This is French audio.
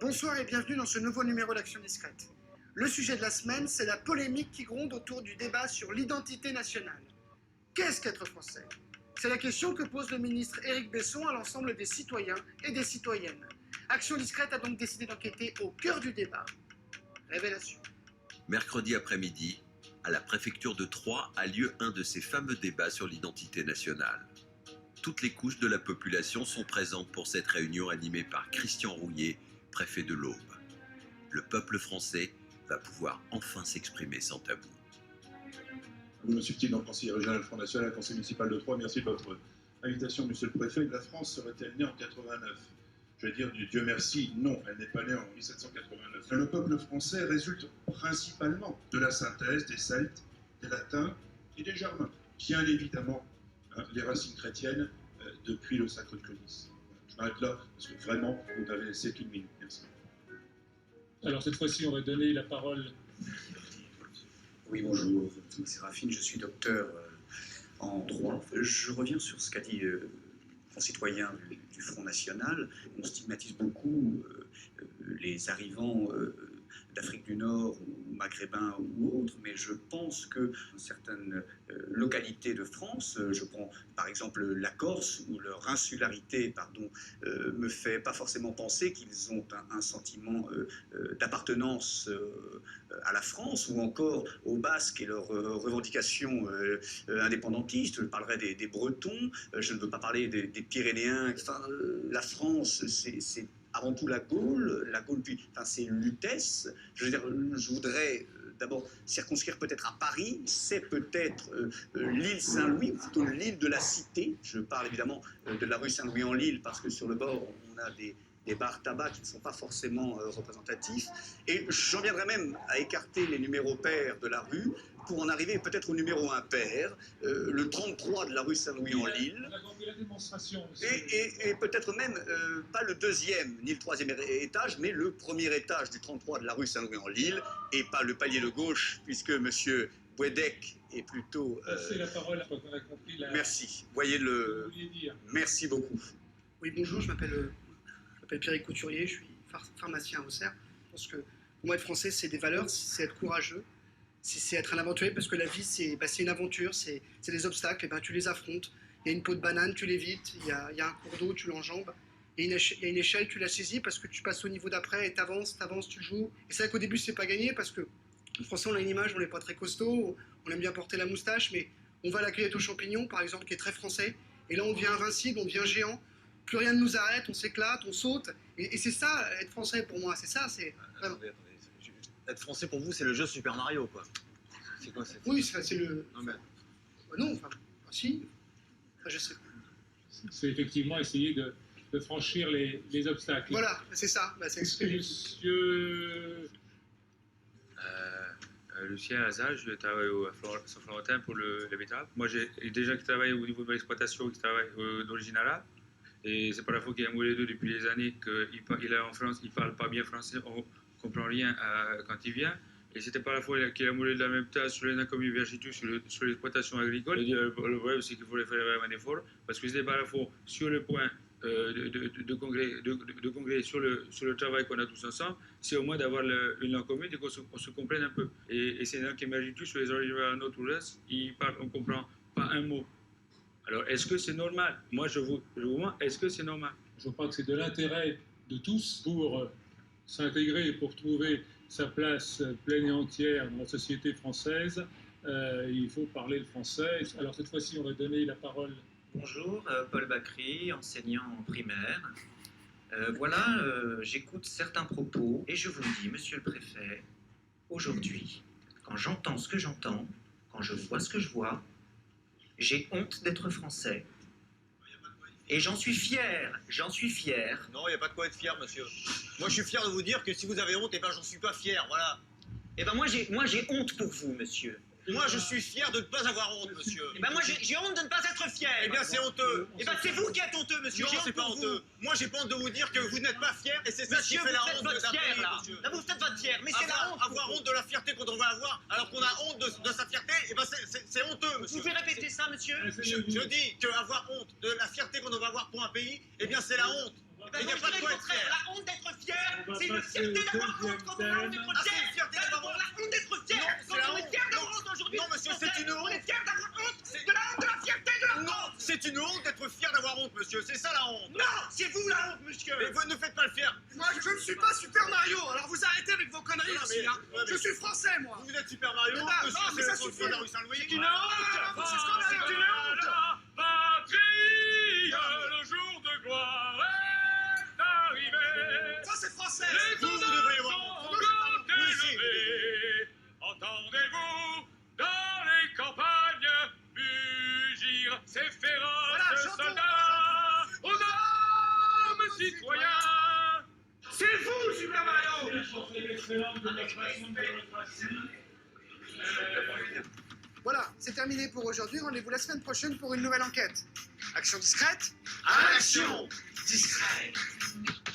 Bonsoir et bienvenue dans ce nouveau numéro d'Action Discrète. Le sujet de la semaine, c'est la polémique qui gronde autour du débat sur l'identité nationale. Qu'est-ce qu'être français? C'est la question que pose le ministre Éric Besson à l'ensemble des citoyens et des citoyennes. Action Discrète a donc décidé d'enquêter au cœur du débat. Révélation. Mercredi après-midi, à la préfecture de Troyes a lieu un de ces fameux débats sur l'identité nationale. Toutes les couches de la population sont présentes pour cette réunion animée par Christian Rouillet, préfet de l'Aube. Le peuple français va pouvoir enfin s'exprimer sans tabou. Monsieur Petit, conseiller régional Front National, conseil municipal de Troyes, merci de votre invitation, monsieur le préfet. La France serait-elle née en 89? Je vais dire, Dieu merci, non, elle n'est pas née en 1789. Le peuple français résulte principalement de la synthèse des Celtes, des Latins et des Germains. Bien évidemment, les racines chrétiennes depuis le Sacre Conis. Je m'arrête là, parce que vraiment, vous n'avez laissé qu'une minute. Merci. Alors cette fois-ci, on va donner la parole. Oui, bonjour, Séraphine, je suis docteur en droit. Je reviens sur ce qu'a dit concitoyen du Front National. On stigmatise beaucoup les arrivants d'Afrique du Nord ou maghrébins ou autres, mais je pense que certaines localités de France, je prends par exemple la Corse, où leur insularité me fait pas forcément penser qu'ils ont un sentiment d'appartenance à la France, ou encore aux Basques et leurs revendications indépendantistes. Je parlerai des Bretons, je ne veux pas parler des Pyrénéens. Enfin, la France, c'est avant tout la Gaule, puis, c'est Lutèce. Je veux dire, je voudrais d'abord circonscrire peut-être à Paris, c'est peut-être l'île Saint-Louis, ou plutôt l'île de la Cité. Je parle évidemment de la rue Saint-Louis en Lille, parce que sur le bord, on a des bars tabac qui ne sont pas forcément représentatifs. Et j'en viendrai même à écarter les numéros pairs de la rue pour en arriver peut-être au numéro impair, le 33 de la rue Saint-Louis en Lille. On a compris la démonstration. Et peut-être même pas le deuxième ni le troisième étage, mais le premier étage du 33 de la rue Saint-Louis en Lille, et pas le palier de gauche, puisque monsieur Bouedec est plutôt... C'est la parole, quand on a compris la... Merci. Voyez le... Merci beaucoup. Oui, bonjour, je m'appelle Pierre Couturier, je suis pharmacien à Auxerre. Je pense que pour moi, être français, c'est des valeurs, c'est être courageux, c'est être un aventurier, parce que la vie, c'est une aventure, c'est des obstacles, et tu les affrontes. Il y a une peau de banane, tu l'évites, il y a un cours d'eau, tu l'enjambes, et il y a une échelle, tu la saisis, parce que tu passes au niveau d'après, et t'avances, tu joues. Et c'est vrai qu'au début, c'est pas gagné, parce que les Français, on a une image, on n'est pas très costaud, on aime bien porter la moustache, mais on va à la cueillette aux champignons, par exemple, qui est très français, et là, on devient invincible, on devient géant. Plus rien ne nous arrête, on s'éclate, on saute. Et c'est ça, être français pour moi, c'est ça, c'est... Attendez. Être français pour vous, c'est le jeu Super Mario, quoi. C'est quoi cette... Oui, c'est le... Non, mais... non, si. Je sais. C'est effectivement essayer de franchir les obstacles. Voilà, c'est ça. C'est Monsieur... Lucien Hazard, je travaille à Saint-Florentin pour les betteraves. Moi, j'ai déjà travaillé au niveau de l'exploitation, qui travaille d'origine arabe. Et c'est pas la fois qu'il y a un mot les deux depuis des années qu'il est en France, il parle pas bien français, on comprend rien quand il vient. Et c'était pas la fois qu'il a moulé de la même tasse sur les inconnus vergitus, sur l'exploitation agricole. Le problème, c'est qu'il fallait faire vraiment un effort, parce que c'était pas la fois sur le point de congrès sur le travail qu'on a tous ensemble, c'est au moins d'avoir une langue commune et qu'on se comprenne un peu. Et c'est dans qui vergitus, sur les origines à notre ouest, on comprend pas un mot. Alors, est-ce que c'est normal? Moi, je vous demande, est-ce que c'est normal? Je crois que c'est de l'intérêt de tous pour s'intégrer, pour trouver sa place pleine et entière dans la société française. Il faut parler le français. Alors, cette fois-ci, on va donner la parole. Bonjour, Paul Bacry, enseignant en primaire. Voilà, j'écoute certains propos et je vous le dis, monsieur le préfet, aujourd'hui, quand j'entends ce que j'entends, quand je vois ce que je vois, j'ai honte d'être français. Et j'en suis fier, Non, il n'y a pas de quoi être fier, monsieur. Moi, je suis fier de vous dire que si vous avez honte, eh ben, j'en suis pas fier, voilà. Eh ben moi j'ai honte pour vous, monsieur. Moi, je suis fier de ne pas avoir honte, monsieur. Eh ben moi j'ai honte de ne pas être fier. Eh bien, c'est honteux. Eh ben c'est vous qui êtes honteux, monsieur. Non, c'est pas honteux. Moi, j'ai pas honte de vous dire que vous n'êtes pas fier, et c'est ça qui Monsieur, fait la vous faites honte votre d'un fier, pays, là. monsieur. Là, vous faites votre fier, mais c'est la honte. Avoir honte de la fierté qu'on devrait avoir, alors qu'on a honte de sa fierté, eh ben c'est honteux, Vous monsieur. pouvez répéter ça, monsieur? Je dis qu'avoir honte de la fierté qu'on devrait avoir pour un pays, eh bien, c'est la honte. Il n'y a pas de quoi être fier. La honte d'être fier, On va c'est une passer au fierté d'avoir honte deuxième quand on a honte thème. d'être Ah, c'est fier. une fierté d'avoir honte. La honte d'être fier. Non, Quand c'est la on est honte. fier d'avoir honte aujourd'hui. Non, monsieur, c'est une honte. On est fier d'avoir honte C'est- de la honte, de la fierté, de la honte. Non, c'est une honte d'être fier d'avoir honte, monsieur. C'est ça la honte. Non, c'est vous la honte, monsieur. Mais vous ne faites pas le fier. Moi, je ne suis pas Super Mario, alors vous arrêtez avec vos conneries Non, aussi. mais- Hein. ouais, mais- Je suis français, moi. Vous êtes Super Mario, Mais non, monsieur, non, mais c'est ça le suffit. contrôle de la rue Saint-Louis. C'est une honte. C'est scandaleux. C'est une honte. Patrie, le jour de gloire est arrivé. Ça, c'est français. Les Vous devriez voir. honneurs Oui, sont si. élevés. Entendez-vous dans les campagnes mugir ces Voilà, féroces chantons. soldats aux hommes citoyens. C'est vous, Super Mario. Voilà, c'est terminé pour aujourd'hui. Rendez-vous la semaine prochaine pour une nouvelle enquête. Action discrète. Action Discrète.